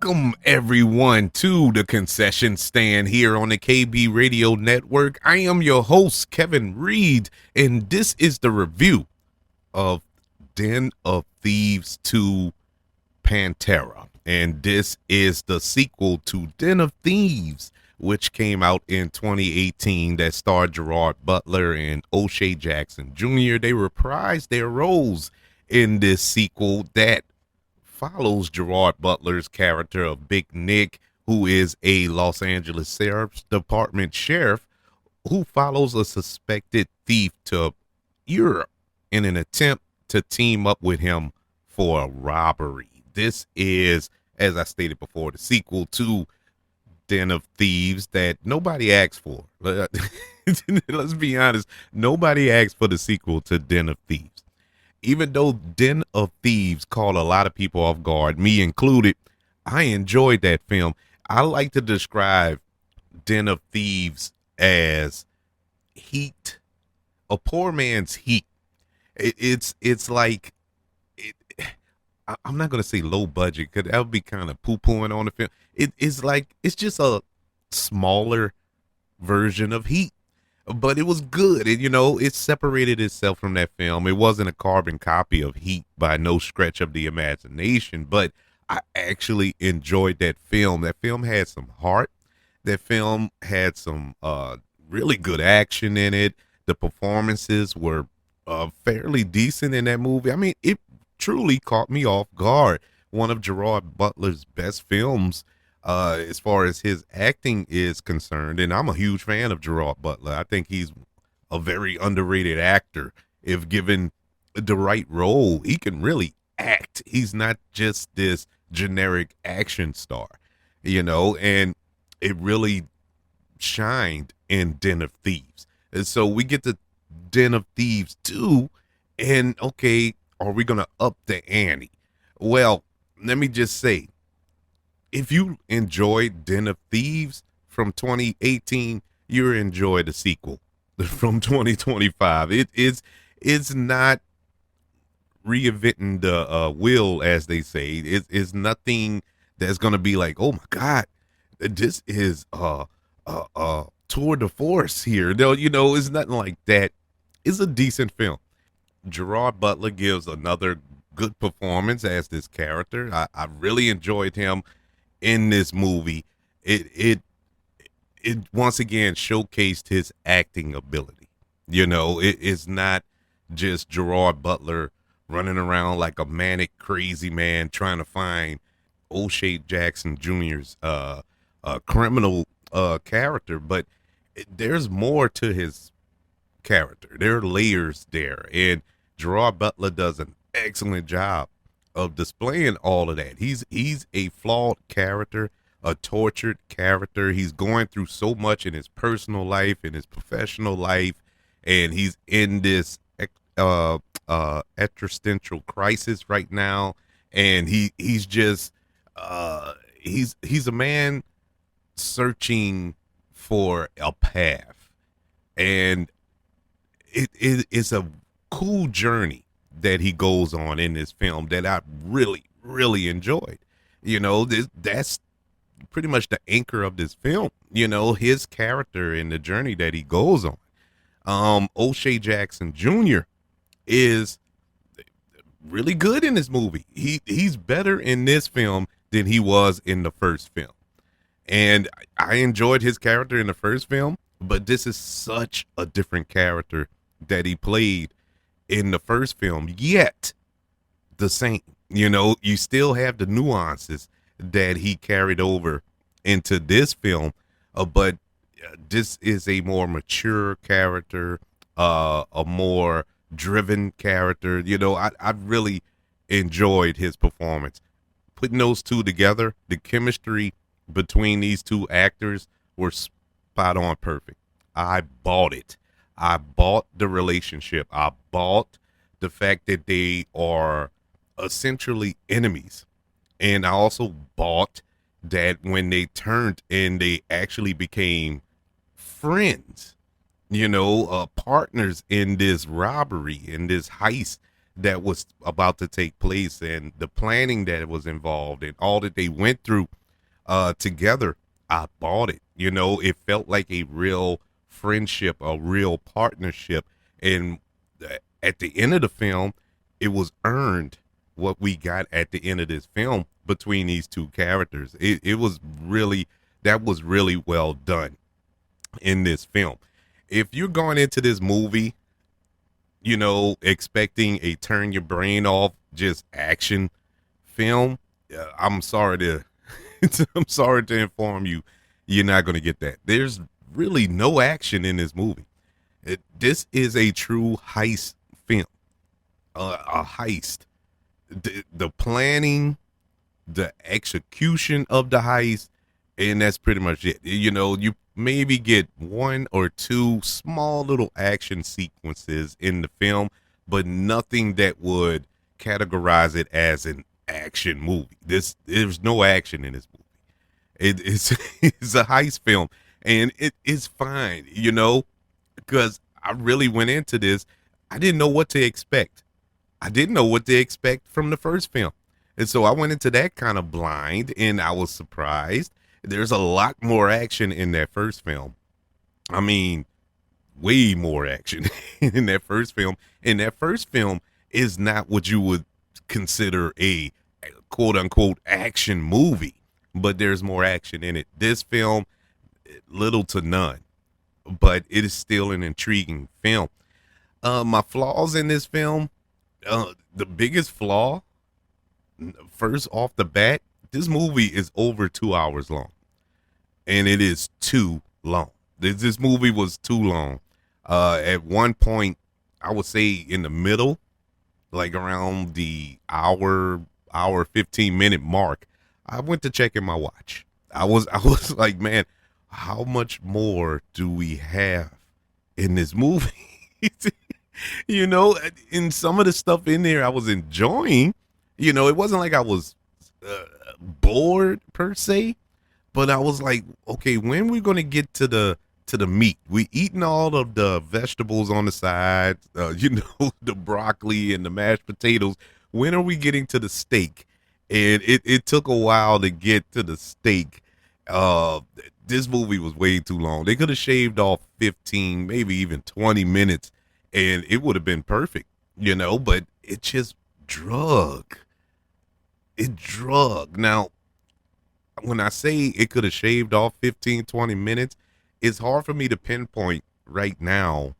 Welcome everyone to the concession stand here on the KB Radio Network. I am your host, Kevin Reed, and this is the review of Den of Thieves 2 Pantera. And this is the sequel to Den of Thieves, which came out in 2018 that starred Gerard Butler and O'Shea Jackson Jr. They reprised their roles in this sequel that follows Gerard Butler's character of Big Nick, who is a Los Angeles Sheriff's Department sheriff who follows a suspected thief to Europe in an attempt to team up with him for a robbery. This is, as I stated before, the sequel to Den of Thieves that nobody asked for. Let's be honest, nobody asked for the sequel to Den of Thieves. Even though Den of Thieves caught a lot of people off guard, me included, I enjoyed that film. I like to describe Den of Thieves as Heat, a poor man's Heat. It's like, I'm not going to say low budget because that would be kind of poo-pooing on the film. It's just a smaller version of Heat. But it was good. It separated itself from that film. It wasn't a carbon copy of Heat by no stretch of the imagination, but I actually enjoyed that film. That film had some heart. That film had some really good action in it. The performances were fairly decent in that movie. I mean, it truly caught me off guard. One of Gerard Butler's best films as far as his acting is concerned. And I'm a huge fan of Gerard Butler. I think he's a very underrated actor. If given the right role, he can really act. He's not just this generic action star, and it really shined in Den of Thieves. And so we get to Den of Thieves 2, and okay, are we going to up the ante? Well, let me just say, if you enjoyed Den of Thieves from 2018, you'll enjoy the sequel from 2025. It's not reinventing the wheel, as they say. It's nothing that's gonna be like, oh my God, this is tour de force here. No, it's nothing like that. It's a decent film. Gerard Butler gives another good performance as this character. I really enjoyed him in this movie. It once again showcased his acting ability. It's not just Gerard Butler running around like a manic crazy man trying to find O'Shea Jackson Jr.'s criminal character, but there's more to his character. There are layers there, and Gerard Butler does an excellent job of displaying all of that. He's a flawed character, a tortured character. He's going through so much in his personal life, in his professional life, and he's in this existential crisis right now. And he's just he's a man searching for a path, and it's a cool journey that he goes on in this film that I really, really enjoyed. That's pretty much the anchor of this film, his character and the journey that he goes on. O'Shea Jackson Jr. is really good in this movie. He's better in this film than he was in the first film. And I enjoyed his character in the first film, but this is such a different character that he played in the first film, yet the same. You still have the nuances that he carried over into this film, but this is a more mature character, a more driven character. I really enjoyed his performance. Putting those two together, the chemistry between these two actors were spot on perfect. I bought it. I bought the relationship. I bought the fact that they are essentially enemies. And I also bought that when they turned and they actually became friends, partners in this robbery, in this heist that was about to take place and the planning that was involved and all that they went through together, I bought it. It felt like a real friendship, a real partnership. And at the end of the film, it was earned what we got at the end of this film between these two characters. It was really, that was really well done in this film. If you're going into this movie, expecting a turn your brain off, just action film, I'm sorry to, I'm sorry to inform you, you're not going to get that. There's really no action in this movie. This is a true heist film, a heist. The planning, the execution of the heist, and that's pretty much it. You maybe get one or two small little action sequences in the film, but nothing that would categorize it as an action movie. There's no action in this movie. It's it's a heist film, and it is fine, because I really went into this. I didn't know what to expect. I didn't know what to expect from the first film. And so I went into that kind of blind and I was surprised. There's a lot more action in that first film. I mean, way more action in that first film. And that first film is not what you would consider a quote unquote action movie, but there's more action in it. This film, little to none, but it is still an intriguing film. My flaws in this film, the biggest flaw, first off the bat, this movie is over 2 hours long, and it is too long. This movie was too long. At one point, I would say in the middle, like around the hour 15-minute mark, I went to check in my watch. I was like, man, how much more do we have in this movie? In some of the stuff in there I was enjoying. It wasn't like I was bored per se, but I was like, okay, when we going to get to the meat? We eating all of the vegetables on the side, the broccoli and the mashed potatoes. When are we getting to the steak? And it took a while to get to the steak. This movie was way too long. They could have shaved off 15, maybe even 20 minutes, and it would have been perfect, but it just drug. It drug. Now, when I say it could have shaved off 15, 20 minutes, it's hard for me to pinpoint right now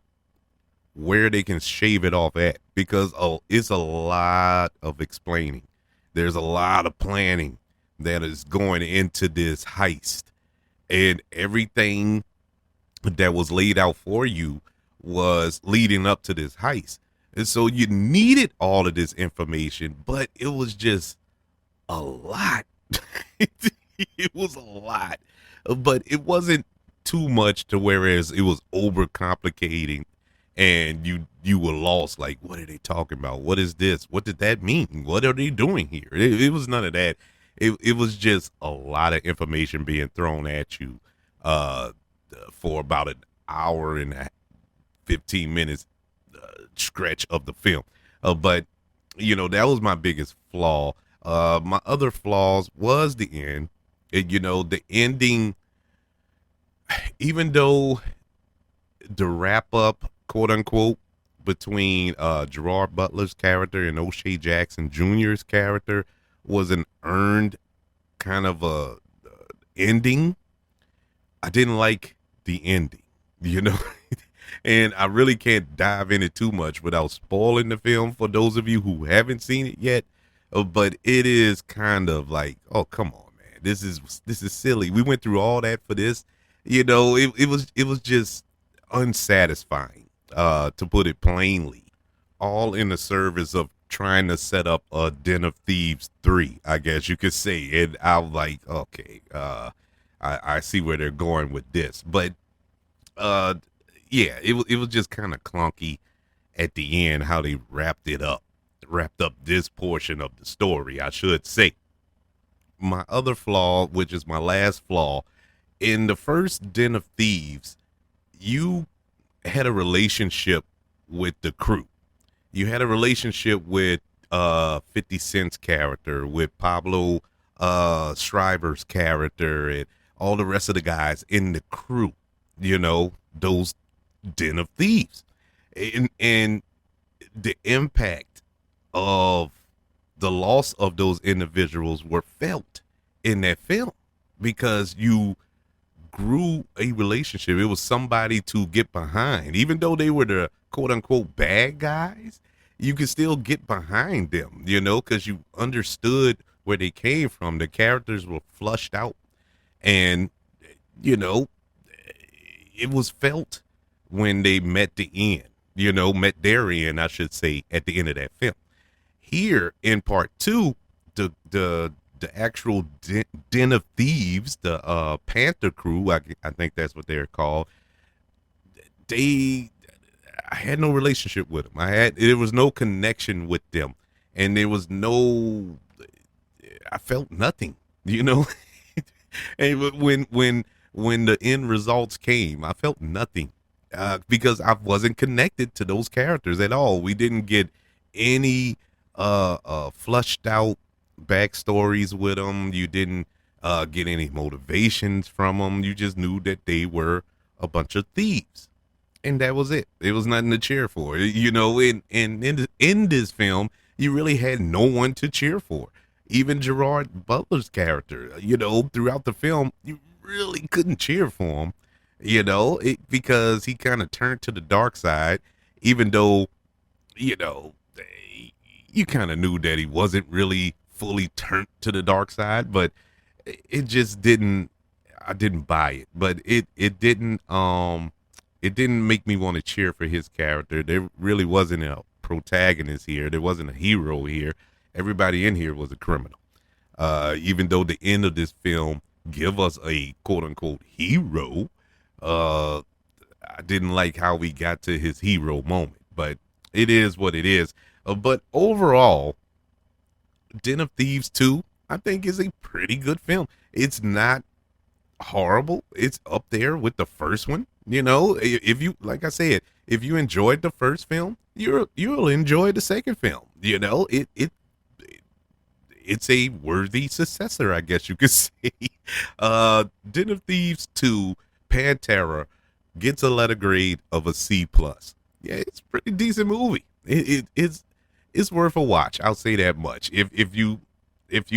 where they can shave it off at, because it's a lot of explaining. There's a lot of planning that is going into this heist, and everything that was laid out for you was leading up to this heist. And so you needed all of this information, but it was just a lot. It was a lot, but it wasn't too much to whereas it was overcomplicating and you were lost. Like, what are they talking about? What is this? What did that mean? What are they doing here? It was none of that. It was just a lot of information being thrown at you for about an hour and 15 minutes stretch of the film. But that was my biggest flaw. My other flaws was the end. The ending, even though the wrap up, quote unquote, between Gerard Butler's character and O'Shea Jackson Jr.'s character was an earned kind of a ending, I didn't like the ending, and I really can't dive in it too much without spoiling the film for those of you who haven't seen it yet. But it is kind of like, oh, come on, man, this is silly. We went through all that for this, it was just unsatisfying, to put it plainly, all in the service of trying to set up a Den of Thieves 3, I guess you could say. And I'm like, okay, I see where they're going with this, but yeah, it was just kind of clunky at the end how they wrapped up this portion of the story, I should say. My other flaw, which is my last flaw, in the first Den of Thieves, you had a relationship with the crew. You had a relationship with 50 Cent's character, with Pablo Schreiber's character, and all the rest of the guys in the crew. You know, those Den of Thieves, and the impact of the loss of those individuals were felt in that film because you grew a relationship. It was somebody to get behind, even though they were the quote unquote bad guys. You could still get behind them, you know, because you understood where they came from. The characters were flushed out, and you know, it was felt when they met the end. You know, met their end, I should say, at the end of that film. Here in part two, the actual Den of Thieves, the Panther crew, I think that's what they're called. They, I had no relationship with them. There was no connection with them, and there was no, I felt nothing, you know. And when the end results came, I felt nothing because I wasn't connected to those characters at all. We didn't get any flushed out backstories with them. You didn't get any motivations from them. You just knew that they were a bunch of thieves, and that was it. It was nothing to cheer for, you know. In this film, you really had no one to cheer for. Even Gerard Butler's character, you know, throughout the film, you really couldn't cheer for him, you know, because he kind of turned to the dark side, even though, you know, you kind of knew that he wasn't really fully turned to the dark side, but it just didn't, I didn't buy it. But it didn't make me want to cheer for his character. There really wasn't a protagonist here. There wasn't a hero here. Everybody in here was a criminal. Even though the end of this film give us a quote unquote hero, I didn't like how we got to his hero moment, but it is what it is. But overall, Den of Thieves 2, I think, is a pretty good film. It's not horrible. It's up there with the first one. You know, if you, like I said, if you enjoyed the first film, you'll enjoy the second film. You know, it's a worthy successor, I guess you could say. Den of Thieves 2, Pantera, gets a letter grade of a C plus. Yeah, it's a pretty decent movie. It's worth a watch. I'll say that much. If you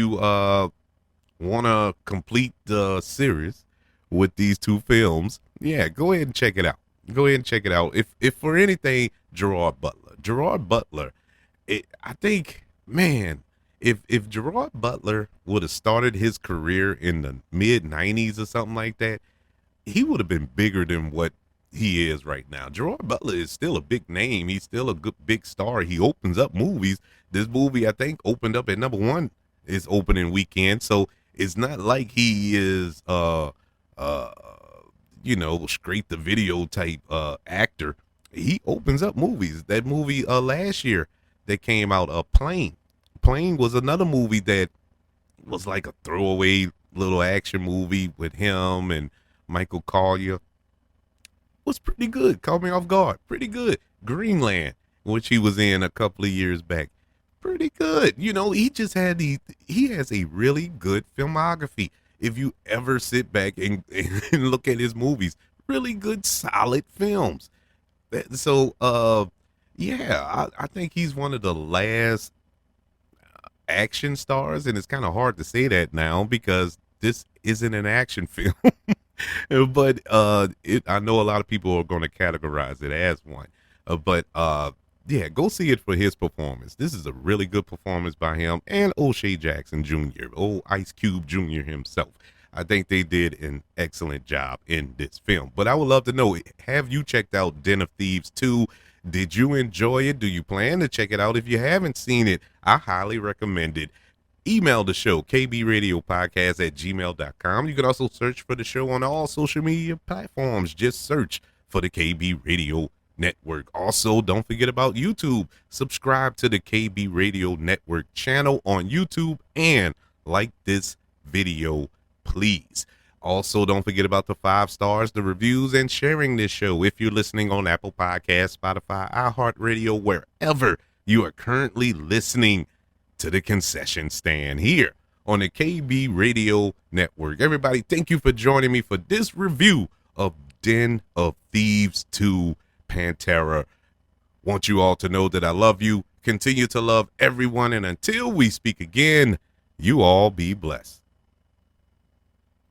want to complete the series with these two films, yeah, go ahead and check it out. Go ahead and check it out. If for anything, Gerard Butler, I think, man, if Gerard Butler would have started his career in the mid '90s or something like that, he would have been bigger than what he is right now. Gerard Butler is still a big name. He's still a good big star. He opens up movies. This movie, I think, opened up at #1 his opening weekend. So it's not like he is you know, straight to video type actor. He opens up movies. That movie last year that came out, Plane. Plane was another movie that was like a throwaway little action movie with him and Michael Collier. Was pretty good. Caught me off guard. Pretty good. Greenland, which he was in a couple of years back. Pretty good. You know, he has a really good filmography. If you ever sit back and look at his movies, really good, solid films. So, yeah, I think he's one of the last action stars, and it's kind of hard to say that now because this isn't an action film. But I know a lot of people are going to categorize it as one. But yeah, go see it for his performance. This is a really good performance by him and old Shea Jackson Jr., old Ice Cube Jr. himself. I think they did an excellent job in this film. But I would love to know, have you checked out Den of Thieves 2? Did you enjoy it? Do you plan to check it out? If you haven't seen it, I highly recommend it. Email the show, kbradiopodcast@gmail.com. You can also search for the show on all social media platforms. Just search for the KB Radio Network. Also, don't forget about YouTube. Subscribe to the KB Radio Network channel on YouTube and like this video, please. Also, don't forget about the 5 stars, the reviews, and sharing this show. If you're listening on Apple Podcasts, Spotify, iHeartRadio, wherever you are currently listening to the Concession Stand here on the KB Radio Network. Everybody, thank you for joining me for this review of Den of Thieves 2 Pantera. Want you all to know that I love you. Continue to love everyone. And until we speak again, you all be blessed.